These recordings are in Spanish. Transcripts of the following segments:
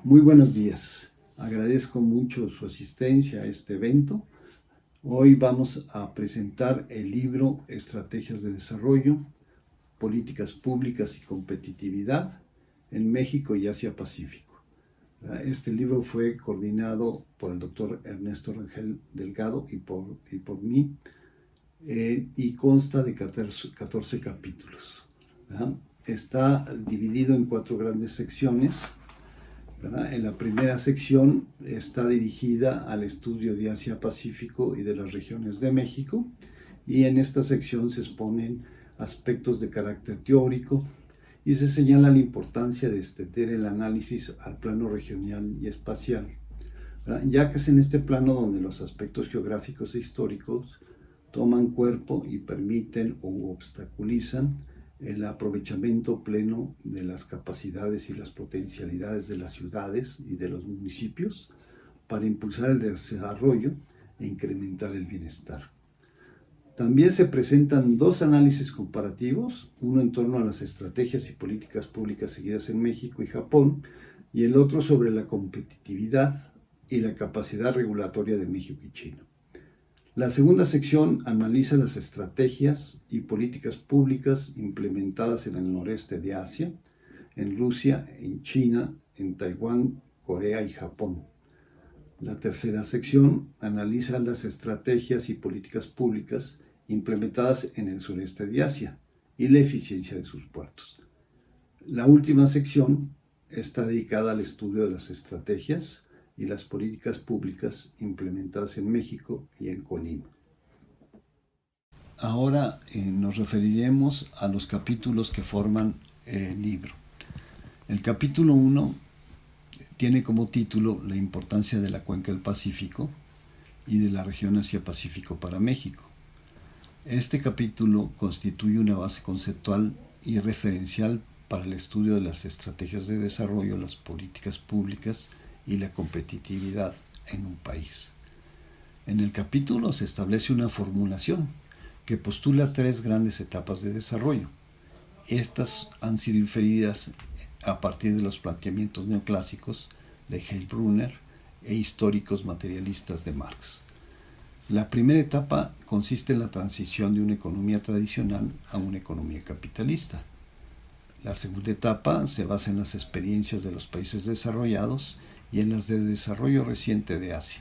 Muy buenos días. Agradezco mucho su asistencia a este evento. Hoy vamos a presentar el libro Estrategias de Desarrollo, Políticas Públicas y Competitividad en México y Asia-Pacífico. Este libro fue coordinado por el doctor Ernesto Rangel Delgado y por mí y consta de 14 capítulos. Está dividido en 4 grandes secciones. En la primera sección está dirigida al estudio de Asia-Pacífico y de las regiones de México, y en esta sección se exponen aspectos de carácter teórico y se señala la importancia de extender el análisis al plano regional y espacial, ya que es en este plano donde los aspectos geográficos e históricos toman cuerpo y permiten o obstaculizan el aprovechamiento pleno de las capacidades y las potencialidades de las ciudades y de los municipios para impulsar el desarrollo e incrementar el bienestar. También se presentan 2 análisis comparativos, uno en torno a las estrategias y políticas públicas seguidas en México y Japón, y el otro sobre la competitividad y la capacidad regulatoria de México y China. La segunda sección analiza las estrategias y políticas públicas implementadas en el noreste de Asia, en Rusia, en China, en Taiwán, Corea y Japón. La tercera sección analiza las estrategias y políticas públicas implementadas en el sureste de Asia y la eficiencia de sus puertos. La última sección está dedicada al estudio de las estrategias y las políticas públicas implementadas en México y en Colima. Ahora nos referiremos a los capítulos que forman el libro. El capítulo 1 tiene como título la importancia de la cuenca del Pacífico y de la región Asia-Pacífico para México. Este capítulo constituye una base conceptual y referencial para el estudio de las estrategias de desarrollo, las políticas públicas y la competitividad en un país. En el capítulo se establece una formulación que postula 3 grandes etapas de desarrollo. Estas han sido inferidas a partir de los planteamientos neoclásicos de Heilbronner e históricos materialistas de Marx. La primera etapa consiste en la transición de una economía tradicional a una economía capitalista. La segunda etapa se basa en las experiencias de los países desarrollados y en las de desarrollo reciente de Asia.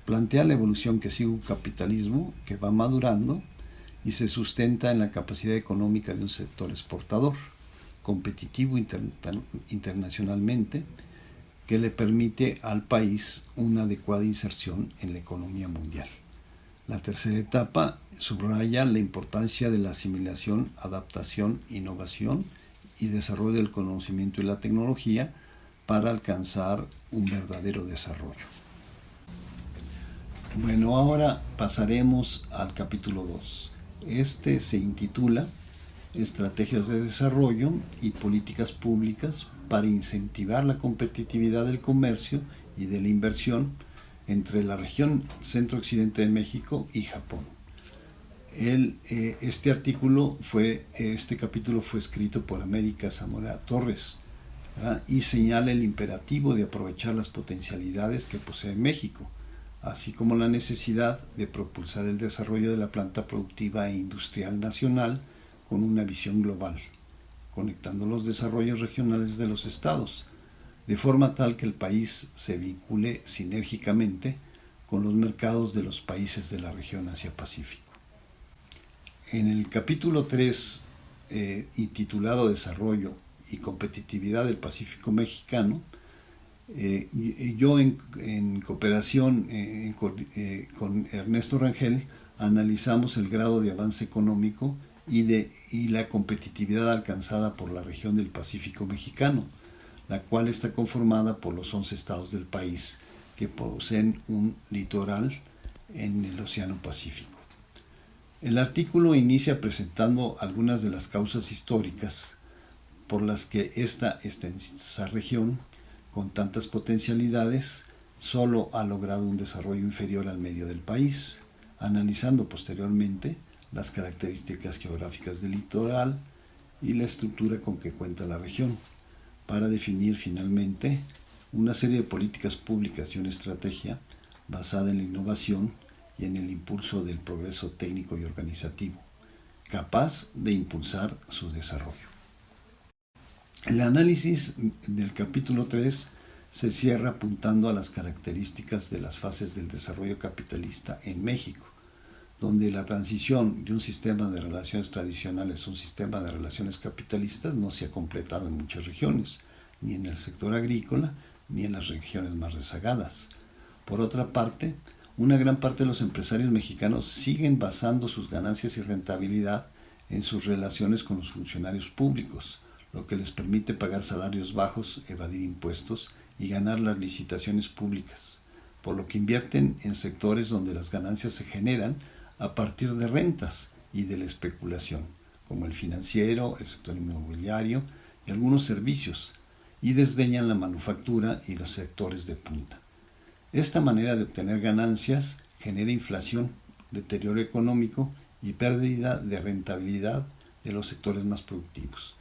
Plantea la evolución que sigue un capitalismo que va madurando y se sustenta en la capacidad económica de un sector exportador, competitivo internacionalmente, que le permite al país una adecuada inserción en la economía mundial. La tercera etapa subraya la importancia de la asimilación, adaptación, innovación y desarrollo del conocimiento y la tecnología para alcanzar un verdadero desarrollo. Bueno, ahora pasaremos al capítulo 2. Este se intitula Estrategias de Desarrollo y Políticas Públicas para incentivar la competitividad del comercio y de la inversión entre la región centro-occidente de México y Japón. Este capítulo fue escrito por América Zamora Torres, ¿verdad? Y señala el imperativo de aprovechar las potencialidades que posee México, así como la necesidad de propulsar el desarrollo de la planta productiva e industrial nacional con una visión global, conectando los desarrollos regionales de los estados, de forma tal que el país se vincule sinérgicamente con los mercados de los países de la región Asia-Pacífico. En el capítulo 3, y titulado Desarrollo y Competitividad del Pacífico Mexicano, yo en cooperación con Ernesto Rangel analizamos el grado de avance económico y la competitividad alcanzada por la región del Pacífico mexicano, la cual está conformada por los 11 estados del país que poseen un litoral en el Océano Pacífico. El artículo inicia presentando algunas de las causas históricas por las que esta extensa región, con tantas potencialidades, solo ha logrado un desarrollo inferior al medio del país, analizando posteriormente las características geográficas del litoral y la estructura con que cuenta la región, para definir finalmente una serie de políticas públicas y una estrategia basada en la innovación y en el impulso del progreso técnico y organizativo, capaz de impulsar su desarrollo. El análisis del capítulo 3 se cierra apuntando a las características de las fases del desarrollo capitalista en México, donde la transición de un sistema de relaciones tradicionales a un sistema de relaciones capitalistas no se ha completado en muchas regiones, ni en el sector agrícola, ni en las regiones más rezagadas. Por otra parte, una gran parte de los empresarios mexicanos siguen basando sus ganancias y rentabilidad en sus relaciones con los funcionarios públicos, lo que les permite pagar salarios bajos, evadir impuestos y ganar las licitaciones públicas, por lo que invierten en sectores donde las ganancias se generan a partir de rentas y de la especulación, como el financiero, el sector inmobiliario y algunos servicios, y desdeñan la manufactura y los sectores de punta. Esta manera de obtener ganancias genera inflación, deterioro económico y pérdida de rentabilidad de los sectores más productivos,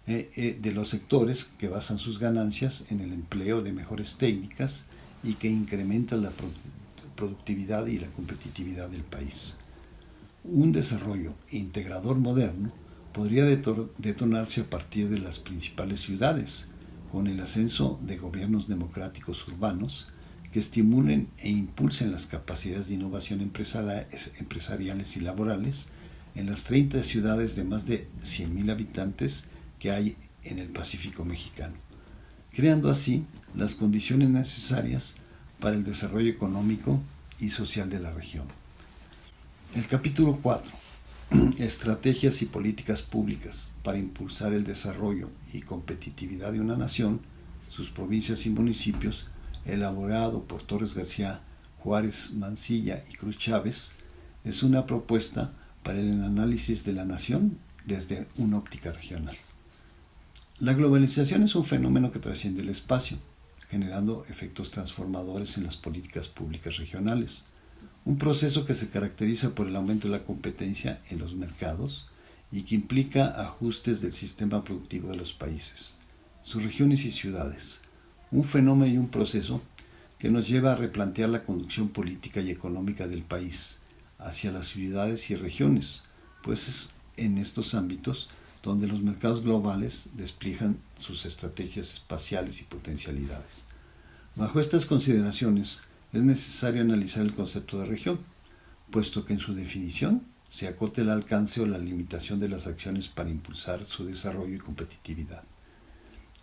de los sectores que basan sus ganancias en el empleo de mejores técnicas y que incrementan la productividad y la competitividad del país. Un desarrollo integrador moderno podría detonarse a partir de las principales ciudades, con el ascenso de gobiernos democráticos urbanos que estimulen e impulsen las capacidades de innovación empresariales y laborales en las 30 ciudades de más de 100,000 habitantes que hay en el Pacífico mexicano, creando así las condiciones necesarias para el desarrollo económico y social de la región. El capítulo 4, Estrategias y políticas públicas para impulsar el desarrollo y competitividad de una nación, sus provincias y municipios, elaborado por Torres García, Juárez Mancilla y Cruz Chávez, es una propuesta para el análisis de la nación desde una óptica regional. La globalización es un fenómeno que trasciende el espacio, generando efectos transformadores en las políticas públicas regionales. Un proceso que se caracteriza por el aumento de la competencia en los mercados y que implica ajustes del sistema productivo de los países, sus regiones y ciudades. Un fenómeno y un proceso que nos lleva a replantear la conducción política y económica del país hacia las ciudades y regiones, pues es en estos ámbitos donde los mercados globales despliegan sus estrategias espaciales y potencialidades. Bajo estas consideraciones, es necesario analizar el concepto de región, puesto que en su definición se acote el alcance o la limitación de las acciones para impulsar su desarrollo y competitividad.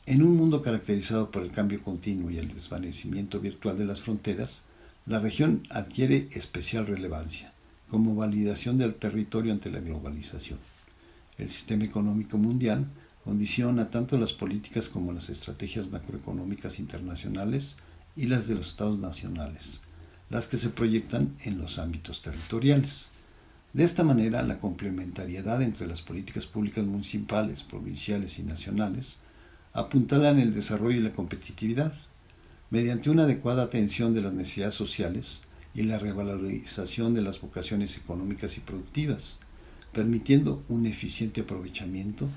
En un mundo caracterizado por el cambio continuo y el desvanecimiento virtual de las fronteras, la región adquiere especial relevancia como validación del territorio ante la globalización. El sistema económico mundial condiciona tanto las políticas como las estrategias macroeconómicas internacionales y las de los estados nacionales, las que se proyectan en los ámbitos territoriales. De esta manera, la complementariedad entre las políticas públicas municipales, provinciales y nacionales apuntalan el desarrollo y la competitividad, mediante una adecuada atención de las necesidades sociales y la revalorización de las vocaciones económicas y productivas, permitiendo un eficiente aprovechamiento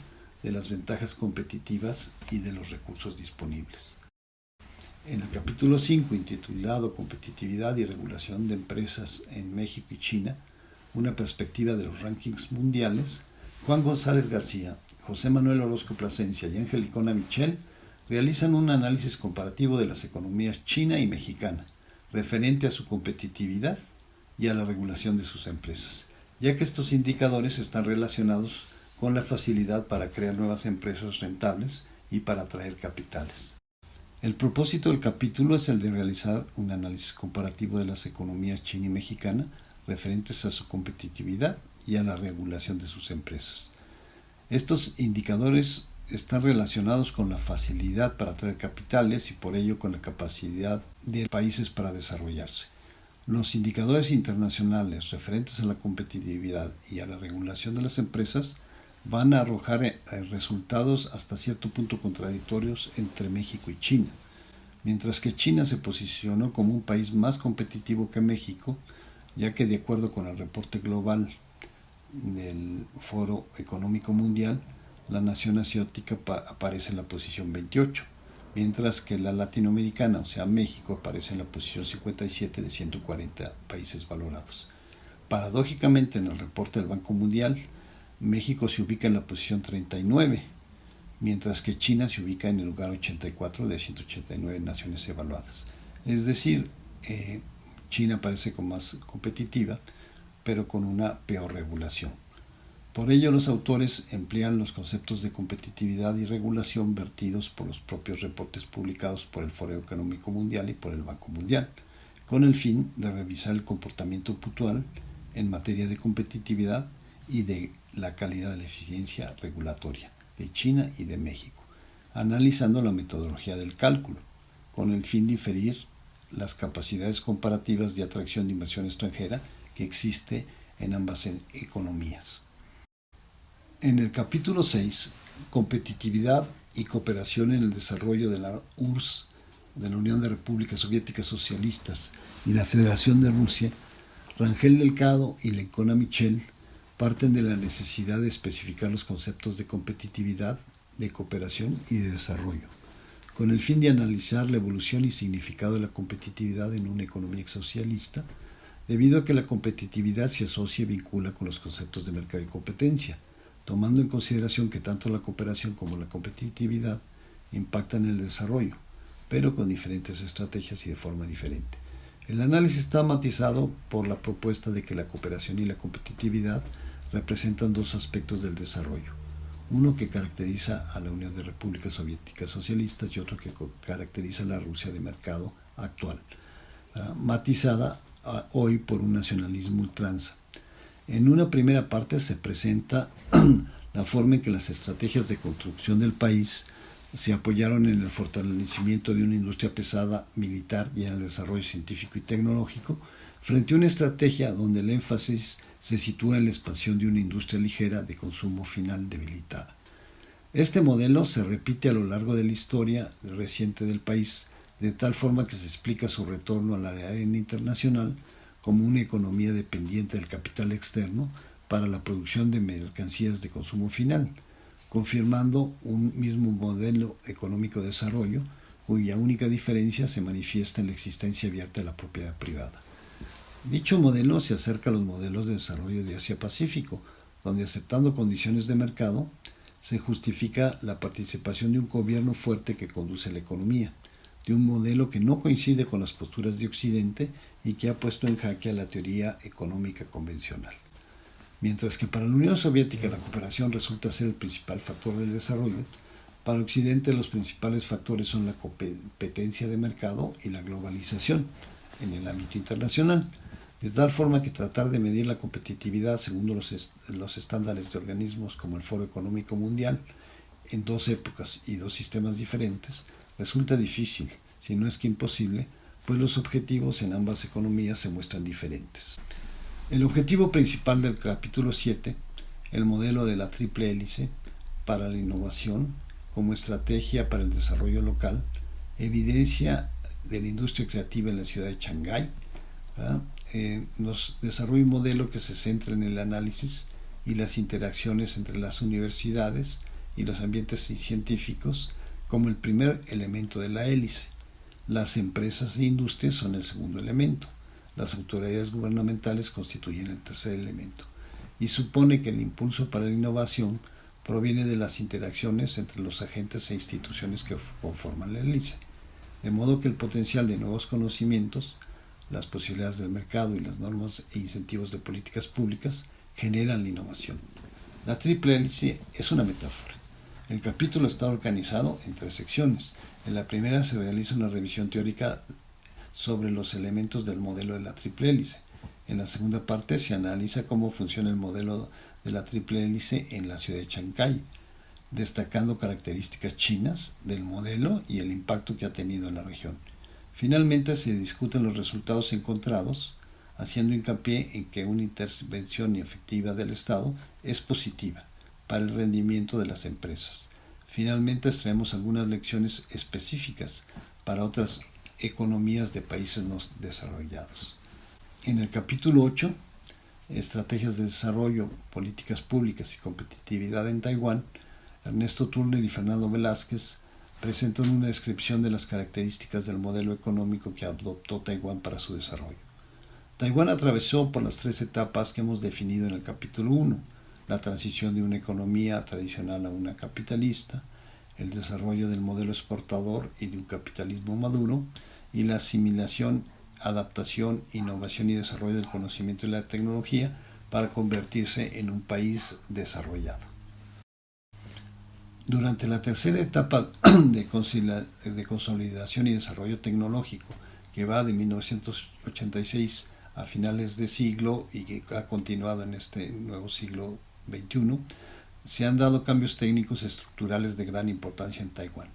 de las ventajas competitivas y de los recursos disponibles. En el capítulo 5, intitulado Competitividad y regulación de empresas en México y China, una perspectiva de los rankings mundiales, Juan González García, José Manuel Orozco Plasencia y Angelicona Michel realizan un análisis comparativo de las economías china y mexicana, referente a su competitividad y a la regulación de sus empresas, ya que estos indicadores están relacionados con la facilidad para crear nuevas empresas rentables y para atraer capitales. El propósito del capítulo es el de realizar un análisis comparativo de las economías china y mexicana referentes a su competitividad y a la regulación de sus empresas. Estos indicadores están relacionados con la facilidad para atraer capitales y por ello con la capacidad de países para desarrollarse. Los indicadores internacionales referentes a la competitividad y a la regulación de las empresas van a arrojar resultados hasta cierto punto contradictorios entre México y China. Mientras que China se posicionó como un país más competitivo que México, ya que de acuerdo con el reporte global del Foro Económico Mundial, la nación asiática aparece en la posición 28, mientras que la latinoamericana, o sea México, aparece en la posición 57 de 140 países valorados. Paradójicamente, en el reporte del Banco Mundial, México se ubica en la posición 39, mientras que China se ubica en el lugar 84 de 189 naciones evaluadas. Es decir, China parece más competitiva, pero con una peor regulación. Por ello, los autores emplean los conceptos de competitividad y regulación vertidos por los propios reportes publicados por el Foro Económico Mundial y por el Banco Mundial, con el fin de revisar el comportamiento puntual en materia de competitividad y de la calidad de la eficiencia regulatoria de China y de México, analizando la metodología del cálculo, con el fin de inferir las capacidades comparativas de atracción de inversión extranjera que existe en ambas economías. En el capítulo 6, Competitividad y cooperación en el desarrollo de la URSS, de la Unión de Repúblicas Soviéticas Socialistas y la Federación de Rusia, Rangel Delgado y Lencona Michel parten de la necesidad de especificar los conceptos de competitividad, de cooperación y de desarrollo, con el fin de analizar la evolución y significado de la competitividad en una economía socialista, debido a que la competitividad se asocia y vincula con los conceptos de mercado y competencia, tomando en consideración que tanto la cooperación como la competitividad impactan en el desarrollo, pero con diferentes estrategias y de forma diferente. El análisis está matizado por la propuesta de que la cooperación y la competitividad representan dos aspectos del desarrollo, uno que caracteriza a la Unión de Repúblicas Soviéticas Socialistas y otro que caracteriza a la Rusia de mercado actual, matizada hoy por un nacionalismo ultranza. En una primera parte se presenta la forma en que las estrategias de construcción del país se apoyaron en el fortalecimiento de una industria pesada militar y en el desarrollo científico y tecnológico, frente a una estrategia donde el énfasis se sitúa en la expansión de una industria ligera de consumo final debilitada. Este modelo se repite a lo largo de la historia reciente del país, de tal forma que se explica su retorno a la arena internacional como una economía dependiente del capital externo para la producción de mercancías de consumo final, confirmando un mismo modelo económico de desarrollo, cuya única diferencia se manifiesta en la existencia abierta de la propiedad privada. Dicho modelo se acerca a los modelos de desarrollo de Asia-Pacífico, donde aceptando condiciones de mercado, se justifica la participación de un gobierno fuerte que conduce la economía, de un modelo que no coincide con las posturas de Occidente y que ha puesto en jaque a la teoría económica convencional. Mientras que para la Unión Soviética la cooperación resulta ser el principal factor del desarrollo, para Occidente los principales factores son la competencia de mercado y la globalización en el ámbito internacional, de tal forma que tratar de medir la competitividad según los estándares de organismos como el Foro Económico Mundial en dos épocas y dos sistemas diferentes resulta difícil, si no es que imposible, pues los objetivos en ambas economías se muestran diferentes. El objetivo principal del capítulo 7, el modelo de la triple hélice para la innovación como estrategia para el desarrollo local, evidencia de la industria creativa en la ciudad de Shanghái, nos desarrolla un modelo que se centra en el análisis y las interacciones entre las universidades y los ambientes científicos como el primer elemento de la hélice. Las empresas e industrias son el segundo elemento. Las autoridades gubernamentales constituyen el tercer elemento. Y supone que el impulso para la innovación proviene de las interacciones entre los agentes e instituciones que conforman la hélice. De modo que el potencial de nuevos conocimientos, las posibilidades del mercado y las normas e incentivos de políticas públicas generan la innovación. La triple hélice es una metáfora. El capítulo está organizado en 3 secciones. En la primera se realiza una revisión teórica sobre los elementos del modelo de la triple hélice. En la segunda parte se analiza cómo funciona el modelo de la triple hélice en la ciudad de Shanghái, destacando características chinas del modelo y el impacto que ha tenido en la región. Finalmente se discuten los resultados encontrados, haciendo hincapié en que una intervención efectiva del Estado es positiva para el rendimiento de las empresas. Finalmente extraemos algunas lecciones específicas para otras economías de países no desarrollados. En el capítulo 8, Estrategias de Desarrollo, Políticas Públicas y Competitividad en Taiwán, Ernesto Turner y Fernando Velázquez presentan una descripción de las características del modelo económico que adoptó Taiwán para su desarrollo. Taiwán atravesó por las 3 etapas que hemos definido en el capítulo 1, la transición de una economía tradicional a una capitalista, el desarrollo del modelo exportador y de un capitalismo maduro, y la asimilación, adaptación, innovación y desarrollo del conocimiento y la tecnología para convertirse en un país desarrollado. Durante la tercera etapa de consolidación y desarrollo tecnológico, que va de 1986 a finales de siglo y que ha continuado en este nuevo siglo XXI, se han dado cambios técnicos estructurales de gran importancia en Taiwán.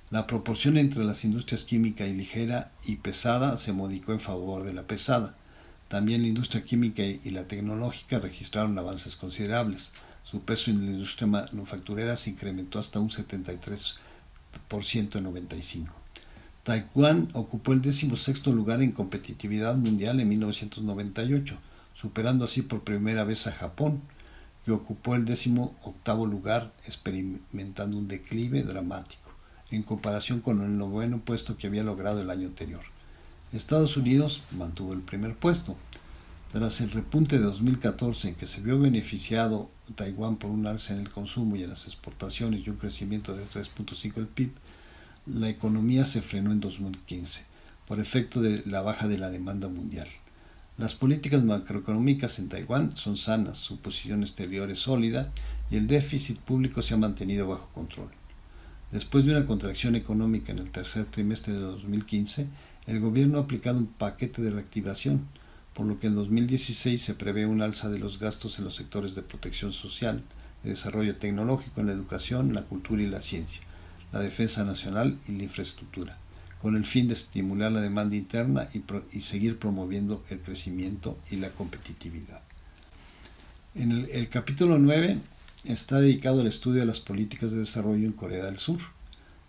La proporción entre las industrias química y ligera y pesada se modificó en favor de la pesada. También la industria química y la tecnológica registraron avances considerables. Su peso en la industria manufacturera se incrementó hasta un 73% en 95. Taiwán ocupó el 16º lugar en competitividad mundial en 1998, superando así por primera vez a Japón, que ocupó el 18º lugar, experimentando un declive dramático, en comparación con el 9º puesto que había logrado el año anterior. Estados Unidos mantuvo el primer puesto. Tras el repunte de 2014, en que se vio beneficiado Taiwán por un alza en el consumo y en las exportaciones y un crecimiento de 3.5 del PIB, la economía se frenó en 2015, por efecto de la baja de la demanda mundial. Las políticas macroeconómicas en Taiwán son sanas, su posición exterior es sólida y el déficit público se ha mantenido bajo control. Después de una contracción económica en el tercer trimestre de 2015, el gobierno ha aplicado un paquete de reactivación, por lo que en 2016 se prevé un alza de los gastos en los sectores de protección social, de desarrollo tecnológico, en la educación, la cultura y la ciencia, la defensa nacional y la infraestructura, con el fin de estimular la demanda interna y seguir promoviendo el crecimiento y la competitividad. En el capítulo 9 está dedicado al estudio de las políticas de desarrollo en Corea del Sur,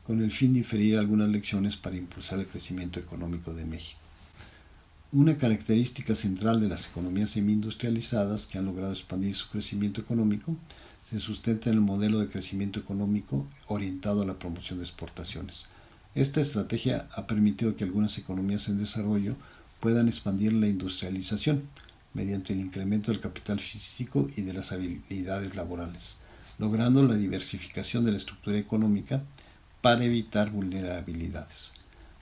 con el fin de inferir algunas lecciones para impulsar el crecimiento económico de México. Una característica central de las economías semi-industrializadas que han logrado expandir su crecimiento económico se sustenta en el modelo de crecimiento económico orientado a la promoción de exportaciones. Esta estrategia ha permitido que algunas economías en desarrollo puedan expandir la industrialización mediante el incremento del capital físico y de las habilidades laborales, logrando la diversificación de la estructura económica para evitar vulnerabilidades.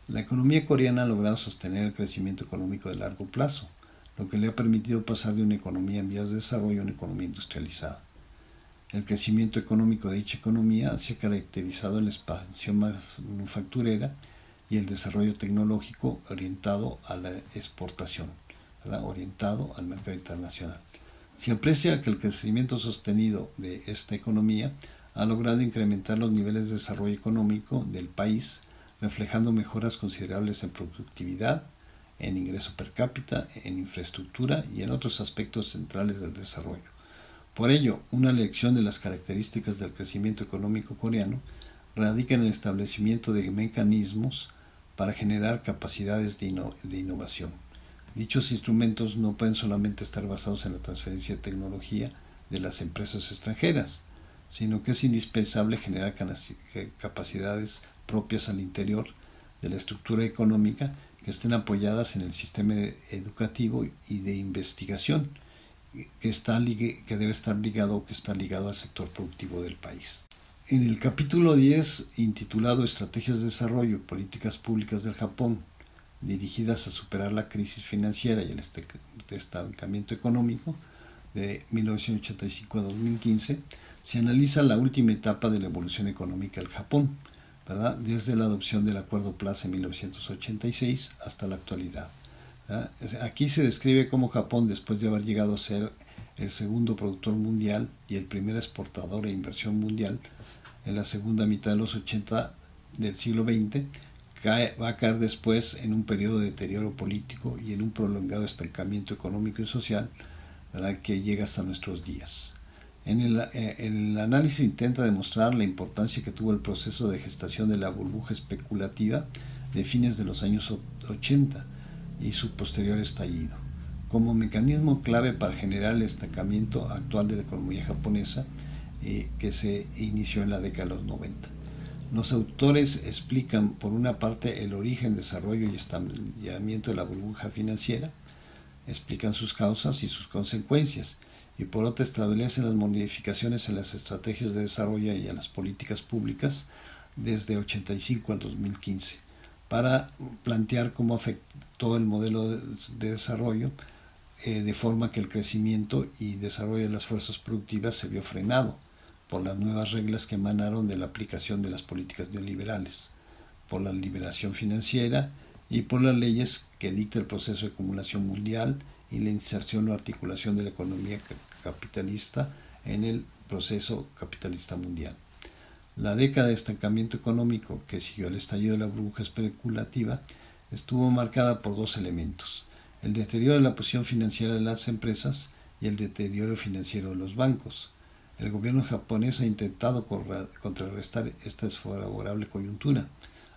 La economía coreana ha logrado sostener el crecimiento económico de largo plazo, lo que le ha permitido pasar de una economía en vías de desarrollo a una economía industrializada. El crecimiento económico de dicha economía se ha caracterizado en la expansión manufacturera y el desarrollo tecnológico orientado a la exportación, orientado al mercado internacional. Se aprecia que el crecimiento sostenido de esta economía ha logrado incrementar los niveles de desarrollo económico del país, reflejando mejoras considerables en productividad, en ingreso per cápita, en infraestructura y en otros aspectos centrales del desarrollo. Por ello, una lección de las características del crecimiento económico coreano radica en el establecimiento de mecanismos para generar capacidades de innovación. Dichos instrumentos no pueden solamente estar basados en la transferencia de tecnología de las empresas extranjeras, sino que es indispensable generar capacidades propias al interior de la estructura económica que estén apoyadas en el sistema educativo y de investigación que debe estar ligado o que está ligado al sector productivo del país. En el capítulo 10, intitulado Estrategias de Desarrollo y Políticas Públicas del Japón, dirigidas a superar la crisis financiera y el estancamiento económico de 1985 a 2015, se analiza la última etapa de la evolución económica del Japón, desde la adopción del Acuerdo Plaza en 1986 hasta la actualidad. Aquí se describe cómo Japón, después de haber llegado a ser el segundo productor mundial y el primer exportador e inversión mundial en la segunda mitad de los 80 del siglo XX, va a caer después en un periodo de deterioro político y en un prolongado estancamiento económico y social, que llega hasta nuestros días. En el análisis intenta demostrar la importancia que tuvo el proceso de gestación de la burbuja especulativa de fines de los años 80 y su posterior estallido, como mecanismo clave para generar el estancamiento actual de la economía japonesa que se inició en la década de los 90. Los autores explican, por una parte, el origen, desarrollo y estancamiento de la burbuja financiera, explican sus causas y sus consecuencias, y por otra establecen las modificaciones en las estrategias de desarrollo y en las políticas públicas desde 85 al 2015, para plantear cómo afectó el modelo de desarrollo de forma que el crecimiento y desarrollo de las fuerzas productivas se vio frenado por las nuevas reglas que emanaron de la aplicación de las políticas neoliberales, por la liberación financiera y por las leyes que dicta el proceso de acumulación mundial y la inserción o articulación de la economía capitalista en el proceso capitalista mundial. La década de estancamiento económico que siguió al estallido de la burbuja especulativa estuvo marcada por dos elementos: el deterioro de la posición financiera de las empresas y el deterioro financiero de los bancos. El gobierno japonés ha intentado contrarrestar esta desfavorable coyuntura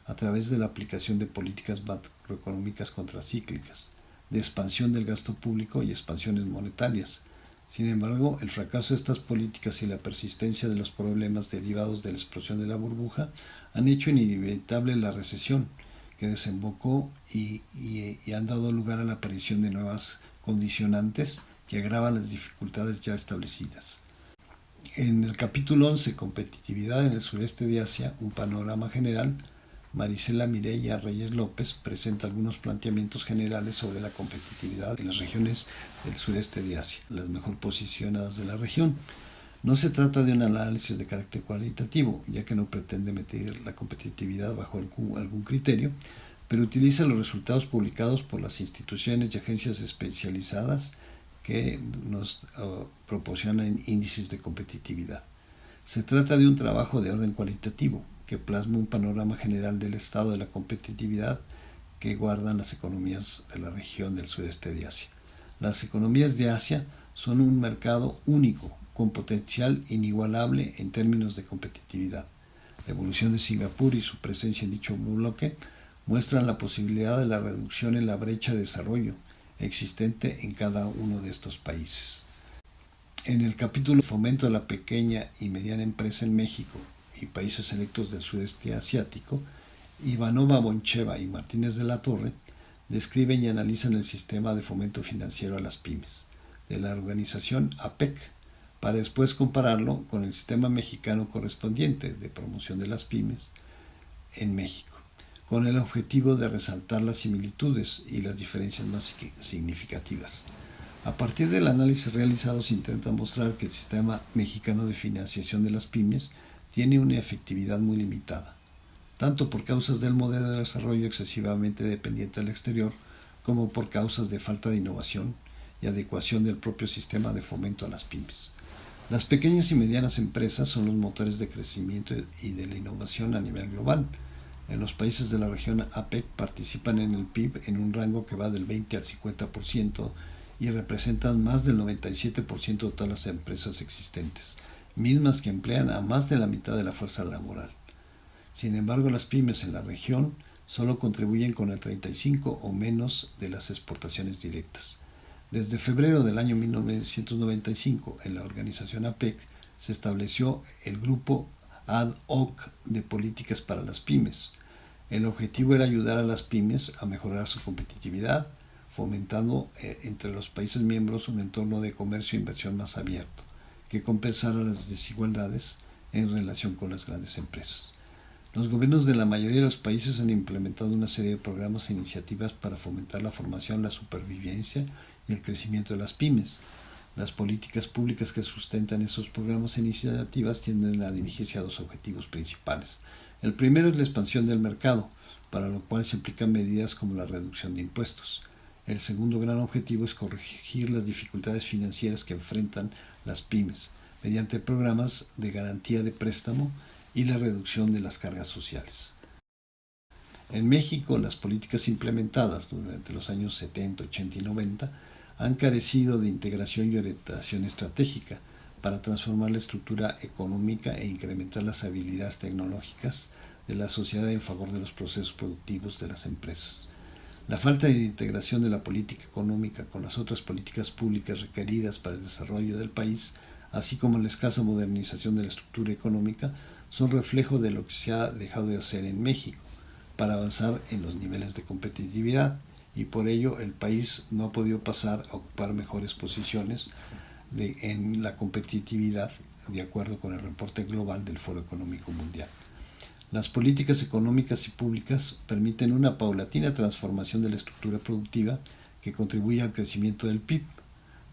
a través de la aplicación de políticas macroeconómicas contracíclicas, de expansión del gasto público y expansiones monetarias. Sin embargo, el fracaso de estas políticas y la persistencia de los problemas derivados de la explosión de la burbuja han hecho inevitable la recesión, que desembocó y han dado lugar a la aparición de nuevas condicionantes que agravan las dificultades ya establecidas. En el capítulo 11, Competitividad en el sureste de Asia, un panorama general, Marisela Mireya Reyes López presenta algunos planteamientos generales sobre la competitividad en las regiones del sureste de Asia, las mejor posicionadas de la región. No se trata de un análisis de carácter cualitativo, ya que no pretende medir la competitividad bajo algún criterio, pero utiliza los resultados publicados por las instituciones y agencias especializadas que nos proporcionan índices de competitividad. Se trata de un trabajo de orden cualitativo que plasma un panorama general del estado de la competitividad que guardan las economías de la región del sudeste de Asia. Las economías de Asia son un mercado único, con potencial inigualable en términos de competitividad. La evolución de Singapur y su presencia en dicho bloque muestran la posibilidad de la reducción en la brecha de desarrollo existente en cada uno de estos países. En el capítulo Fomento de la pequeña y mediana empresa en México y países selectos del sudeste asiático, Ivanova Boncheva y Martínez de la Torre describen y analizan el sistema de fomento financiero a las pymes de la organización APEC, para después compararlo con el sistema mexicano correspondiente de promoción de las pymes en México, con el objetivo de resaltar las similitudes y las diferencias más significativas. A partir del análisis realizado se intenta mostrar que el sistema mexicano de financiación de las pymes tiene una efectividad muy limitada, tanto por causas del modelo de desarrollo excesivamente dependiente del exterior, como por causas de falta de innovación y adecuación del propio sistema de fomento a las pymes. Las pequeñas y medianas empresas son los motores de crecimiento y de la innovación a nivel global. En los países de la región APEC participan en el PIB en un rango que va del 20 al 50% y representan más del 97% de todas las empresas existentes, mismas que emplean a más de la mitad de la fuerza laboral. Sin embargo, las pymes en la región solo contribuyen con el 35% o menos de las exportaciones directas. Desde febrero del año 1995, en la organización APEC, se estableció el Grupo Ad Hoc de Políticas para las Pymes. El objetivo era ayudar a las pymes a mejorar su competitividad, fomentando entre los países miembros un entorno de comercio e inversión más abierto, que compensara las desigualdades en relación con las grandes empresas. Los gobiernos de la mayoría de los países han implementado una serie de programas e iniciativas para fomentar la formación, la supervivencia y el crecimiento de las pymes. Las políticas públicas que sustentan esos programas e iniciativas tienden a dirigirse a dos objetivos principales. El primero es la expansión del mercado, para lo cual se aplican medidas como la reducción de impuestos. El segundo gran objetivo es corregir las dificultades financieras que enfrentan las pymes, mediante programas de garantía de préstamo y la reducción de las cargas sociales. En México, las políticas implementadas durante los años 70, 80 y 90 han carecido de integración y orientación estratégica para transformar la estructura económica e incrementar las habilidades tecnológicas de la sociedad en favor de los procesos productivos de las empresas. La falta de integración de la política económica con las otras políticas públicas requeridas para el desarrollo del país, así como la escasa modernización de la estructura económica, son reflejo de lo que se ha dejado de hacer en México para avanzar en los niveles de competitividad, y por ello el país no ha podido pasar a ocupar mejores posiciones en la competitividad de acuerdo con el reporte global del Foro Económico Mundial. Las políticas económicas y públicas permiten una paulatina transformación de la estructura productiva que contribuye al crecimiento del PIB,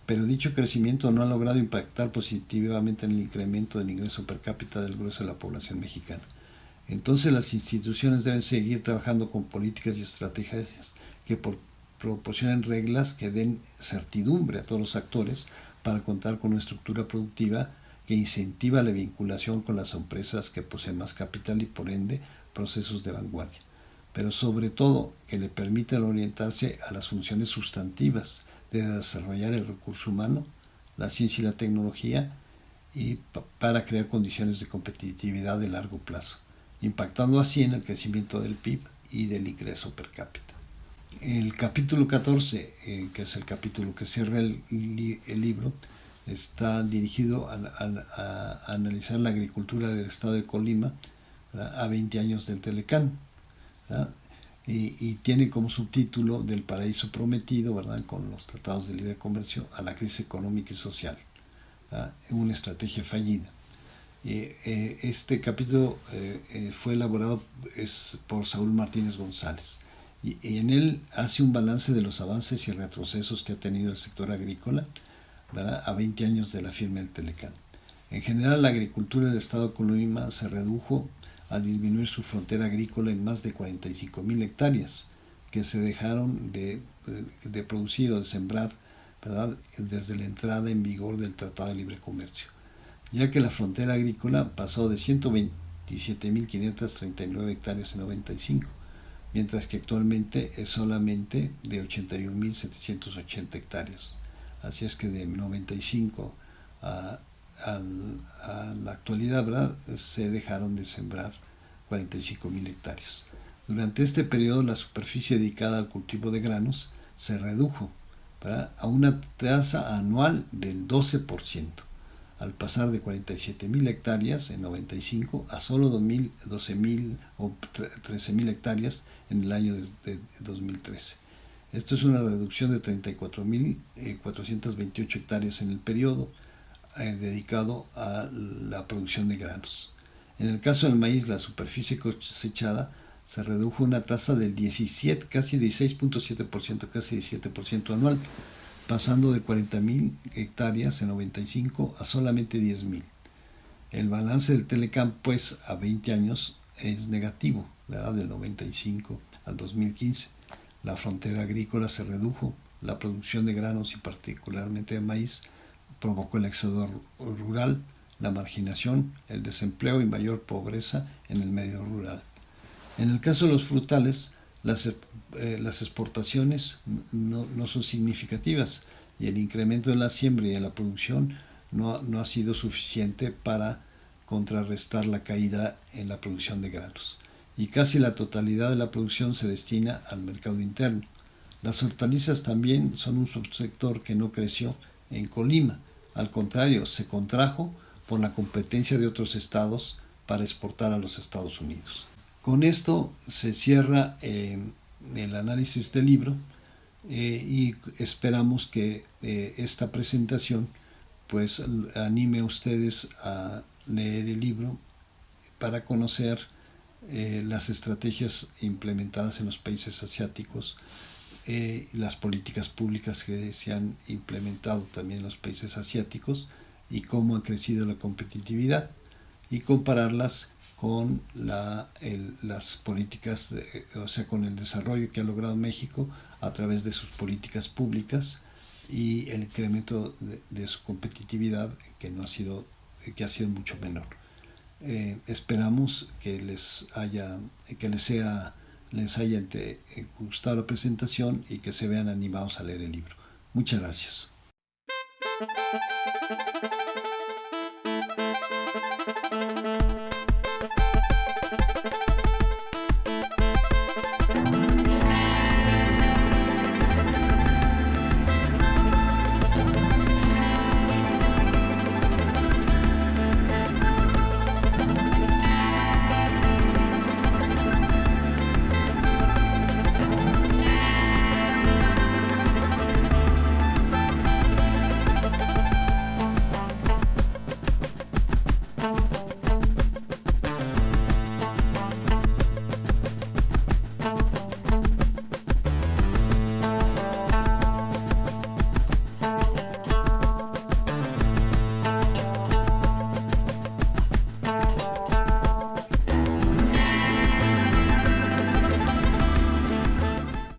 pero dicho crecimiento no ha logrado impactar positivamente en el incremento del ingreso per cápita del grueso de la población mexicana. Entonces las instituciones deben seguir trabajando con políticas y estrategias que proporcionen reglas que den certidumbre a todos los actores para contar con una estructura productiva que incentiva la vinculación con las empresas que poseen más capital y por ende procesos de vanguardia, pero sobre todo que le permitan orientarse a las funciones sustantivas de desarrollar el recurso humano, la ciencia y la tecnología y para crear condiciones de competitividad de largo plazo, impactando así en el crecimiento del PIB y del ingreso per cápita. El capítulo 14, que es el capítulo que cierra el libro, está dirigido a analizar la agricultura del estado de Colima, ¿verdad?, a 20 años del Telecán, y tiene como subtítulo Del paraíso prometido, ¿verdad?, con los tratados de libre comercio a la crisis económica y social, ¿verdad?, una estrategia fallida. Este capítulo fue elaborado por Saúl Martínez González, y en él hace un balance de los avances y retrocesos que ha tenido el sector agrícola, ¿verdad?, a 20 años de la firma del Telecán. En general, la agricultura del estado de Colima se redujo a disminuir su frontera agrícola en más de 45,000 hectáreas que se dejaron de producir o de sembrar, ¿verdad?, desde la entrada en vigor del Tratado de Libre Comercio, ya que la frontera agrícola pasó de 127,539 hectáreas en 95, mientras que actualmente es solamente de 81,780 hectáreas. Así es que de 95 a la actualidad, ¿verdad?, se dejaron de sembrar 45,000 hectáreas. Durante este periodo la superficie dedicada al cultivo de granos se redujo, ¿verdad?, a una tasa anual del 12%, al pasar de 47,000 hectáreas en 95 a solo 12,000 o 13,000 hectáreas en el año de 2013. Esto es una reducción de 34,428 hectáreas en el periodo dedicado a la producción de granos. En el caso del maíz, la superficie cosechada se redujo a una tasa del 17, casi 16,7%, casi 17% anual, pasando de 40,000 hectáreas en 95 a solamente 10,000. El balance del Telecán, pues, a 20 años es negativo, ¿verdad?, del 95 al 2015. La frontera agrícola se redujo, la producción de granos y particularmente de maíz provocó el éxodo rural, la marginación, el desempleo y mayor pobreza en el medio rural. En el caso de los frutales, las exportaciones no son significativas y el incremento de la siembra y de la producción no ha sido suficiente para contrarrestar la caída en la producción de granos. Y casi la totalidad de la producción se destina al mercado interno. Las hortalizas también son un subsector que no creció en Colima, al contrario, se contrajo por la competencia de otros estados para exportar a los Estados Unidos. Con esto se cierra el análisis del libro y esperamos que esta presentación pues anime a ustedes a leer el libro para conocer las estrategias implementadas en los países asiáticos, las políticas públicas que se han implementado también en los países asiáticos y cómo ha crecido la competitividad, y compararlas con las políticas, o sea, con el desarrollo que ha logrado México a través de sus políticas públicas y el incremento de su competitividad que ha sido mucho menor. Esperamos que les haya gustado la presentación y que se vean animados a leer el libro. Muchas gracias.